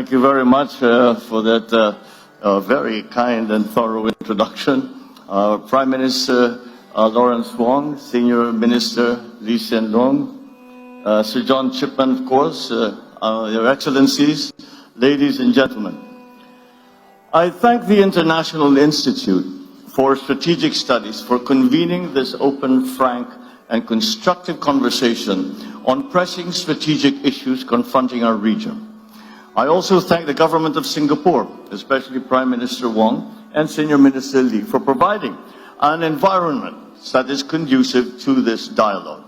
Thank you very much for that very kind and thorough introduction. Prime Minister Lawrence Wong, Senior Minister Lee Hsien Loong, Sir John Chipman, of course, Your Excellencies, ladies and gentlemen. I thank the International Institute for Strategic Studies for convening this open, frank, and constructive conversation on pressing strategic issues confronting our region. I also thank the government of Singapore, especially Prime Minister Wong and Senior Minister Lee, for providing an environment that is conducive to this dialogue.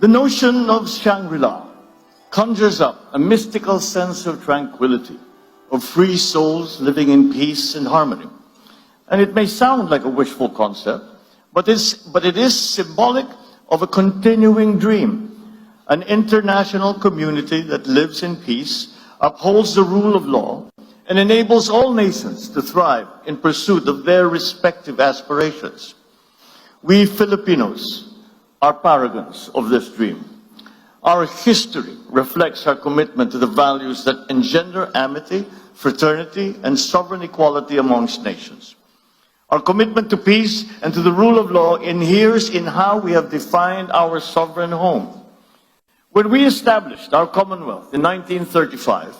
The notion of shangri conjures up a mystical sense of tranquility, of free souls living in peace and harmony. And it may sound like a wishful concept, but it is symbolic of a continuing dream, an international community that lives in peace, upholds the rule of law, and enables all nations to thrive in pursuit of their respective aspirations. We Filipinos are paragons of this dream. Our history reflects our commitment to the values that engender amity, fraternity, and sovereign equality amongst nations. Our commitment to peace and to the rule of law inheres in how we have defined our sovereign home. When we established our Commonwealth in 1935,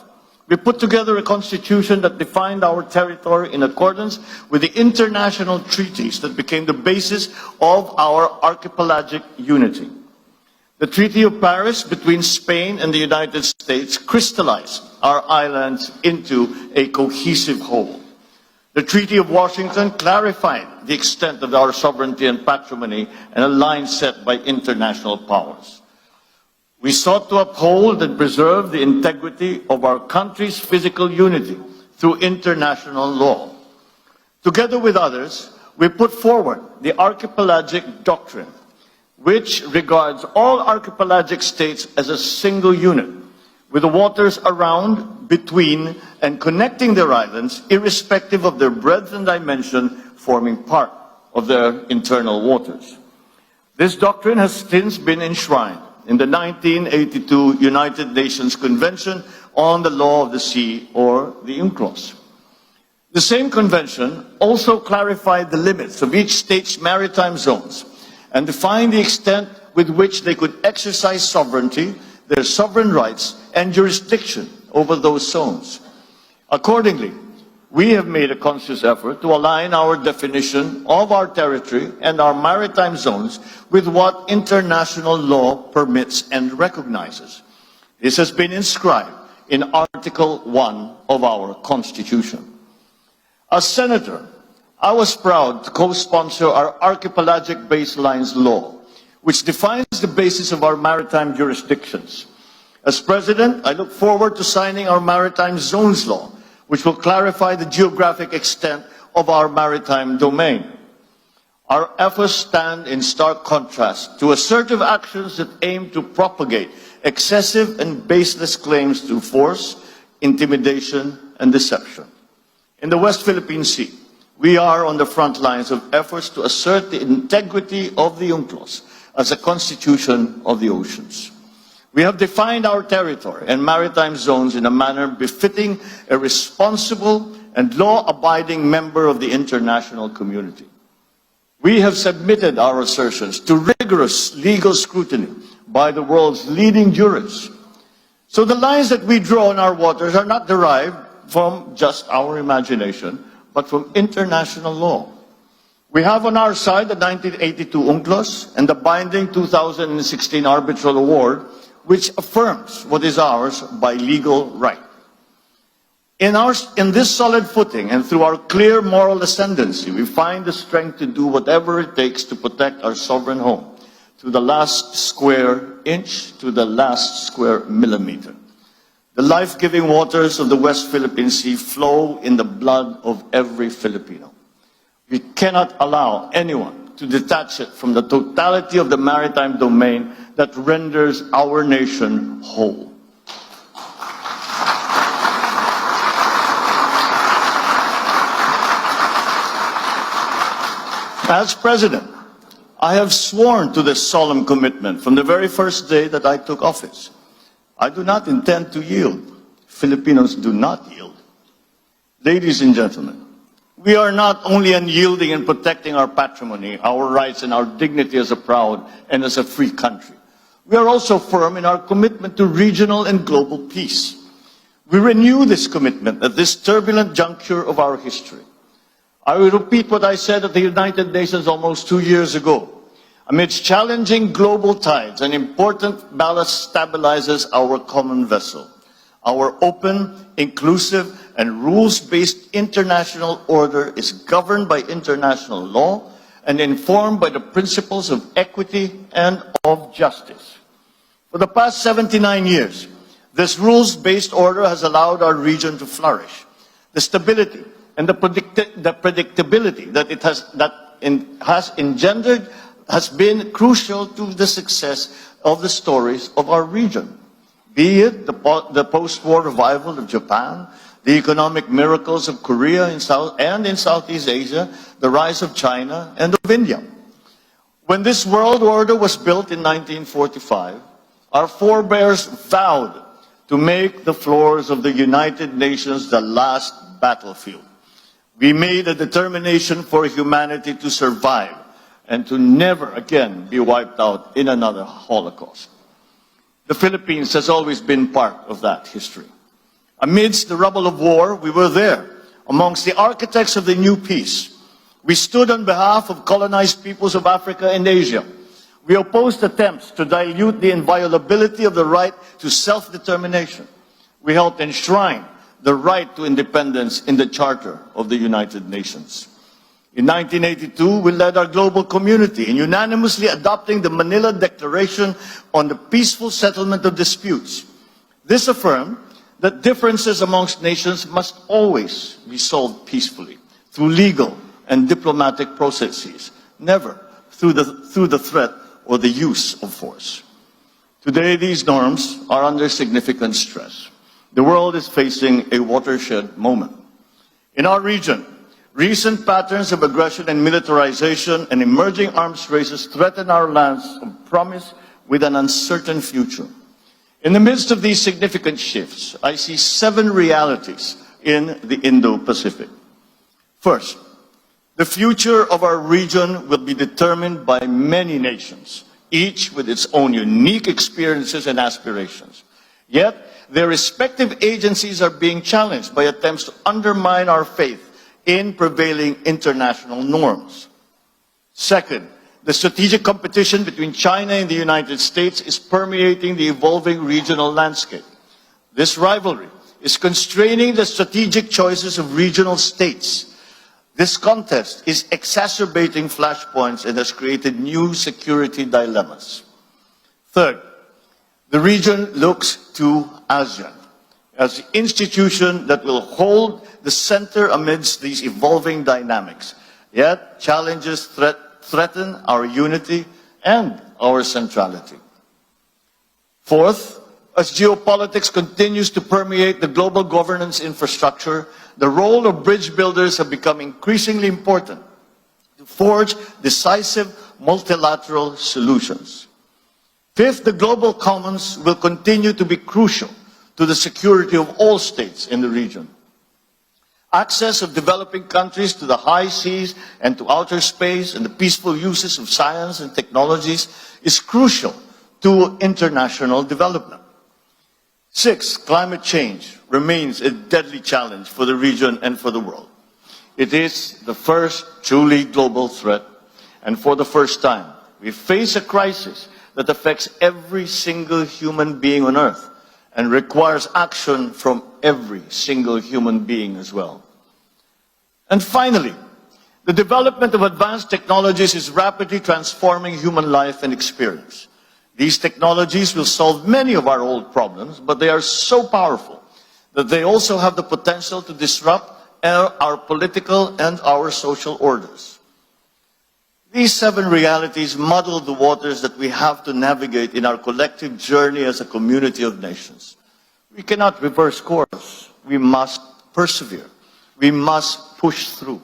we put together a constitution that defined our territory in accordance with the international treaties that became the basis of our archipelagic unity. The Treaty of Paris between Spain and the United States crystallized our islands into a cohesive whole. The Treaty of Washington clarified the extent of our sovereignty and patrimony and a line set by international powers. We sought to uphold and preserve the integrity of our country's physical unity through international law. Together with others, we put forward the Archipelagic Doctrine, which regards all archipelagic states as a single unit, with the waters around, between, and connecting their islands, irrespective of their breadth and dimension, forming part of their internal waters. This doctrine has since been enshrined in the 1982 United Nations Convention on the Law of the Sea, or the UNCLOS. The same convention also clarified the limits of each state's maritime zones and defined the extent with which they could exercise sovereignty, their sovereign rights, and jurisdiction over those zones. Accordingly, we have made a conscious effort to align our definition of our territory and our maritime zones with what international law permits and recognizes. This has been inscribed in Article 1 of our Constitution. As Senator, I was proud to co-sponsor our Archipelagic Baselines Law, which defines the basis of our maritime jurisdictions. As President, I look forward to signing our Maritime Zones Law, which will clarify the geographic extent of our maritime domain. Our efforts stand in stark contrast to assertive actions that aim to propagate excessive and baseless claims through force, intimidation, and deception. In the West Philippine Sea, we are on the front lines of efforts to assert the integrity of the UNCLOS as a constitution of the oceans. We have defined our territory and maritime zones in a manner befitting a responsible and law-abiding member of the international community. We have submitted our assertions to rigorous legal scrutiny by the world's leading jurists. So the lines that we draw in our waters are not derived from just our imagination, but from international law. We have on our side the 1982 UNCLOS and the binding 2016 Arbitral Award, which affirms what is ours by legal right. In this solid footing and through our clear moral ascendancy, we find the strength to do whatever it takes to protect our sovereign home, to the last square inch, to the last square millimeter. The life-giving waters of the West Philippine Sea flow in the blood of every Filipino. We cannot allow anyone to detach it from the totality of the maritime domain that renders our nation whole. As President, I have sworn to this solemn commitment from the very first day that I took office. I do not intend to yield. Filipinos do not yield. Ladies and gentlemen, we are not only unyielding in protecting our patrimony, our rights, and our dignity as a proud and as a free country. We are also firm in our commitment to regional and global peace. We renew this commitment at this turbulent juncture of our history. I will repeat what I said at the United Nations almost 2 years ago. Amidst challenging global tides, an important ballast stabilizes our common vessel. Our open, inclusive, and rules-based international order is governed by international law and informed by the principles of equity and of justice. For the past 79 years, this rules-based order has allowed our region to flourish. The stability and the predictability that it has engendered has been crucial to the success of the stories of our region. Be it the post-war revival of Japan, the economic miracles of Korea in Southeast Asia, the rise of China and of India. When this world order was built in 1945, our forebears vowed to make the floors of the United Nations the last battlefield. We made a determination for humanity to survive and to never again be wiped out in another Holocaust. The Philippines has always been part of that history. Amidst the rubble of war, we were there, amongst the architects of the new peace. We stood on behalf of colonized peoples of Africa and Asia. We opposed attempts to dilute the inviolability of the right to self-determination. We helped enshrine the right to independence in the Charter of the United Nations. In 1982, we led our global community in unanimously adopting the Manila Declaration on the Peaceful Settlement of Disputes. This affirmed that differences amongst nations must always be solved peacefully through legal and diplomatic processes, never through the threat or the use of force. Today, these norms are under significant stress. The world is facing a watershed moment. In our region, recent patterns of aggression and militarization and emerging arms races threaten our lands of promise with an uncertain future. In the midst of these significant shifts, I see 7 realities in the Indo-Pacific. First, the future of our region will be determined by many nations, each with its own unique experiences and aspirations. Yet, their respective agencies are being challenged by attempts to undermine our faith in prevailing international norms. Second, the strategic competition between China and the United States is permeating the evolving regional landscape. This rivalry is constraining the strategic choices of regional states. This contest is exacerbating flashpoints and has created new security dilemmas. Third, the region looks to ASEAN as the institution that will hold the center amidst these evolving dynamics. Yet, challenges threaten our unity and our centrality. Fourth, as geopolitics continues to permeate the global governance infrastructure, the role of bridge builders have become increasingly important to forge decisive multilateral solutions. Fifth, the global commons will continue to be crucial to the security of all states in the region. Access of developing countries to the high seas and to outer space and the peaceful uses of science and technologies is crucial to international development. Sixth, climate change remains a deadly challenge for the region and for the world. It is the first truly global threat, and for the first time, we face a crisis that affects every single human being on Earth and requires action from every single human being as well. And finally, the development of advanced technologies is rapidly transforming human life and experience. These technologies will solve many of our old problems, but they are so powerful that they also have the potential to disrupt our political and our social orders. These 7 realities muddle the waters that we have to navigate in our collective journey as a community of nations. We cannot reverse course. We must persevere. We must push through.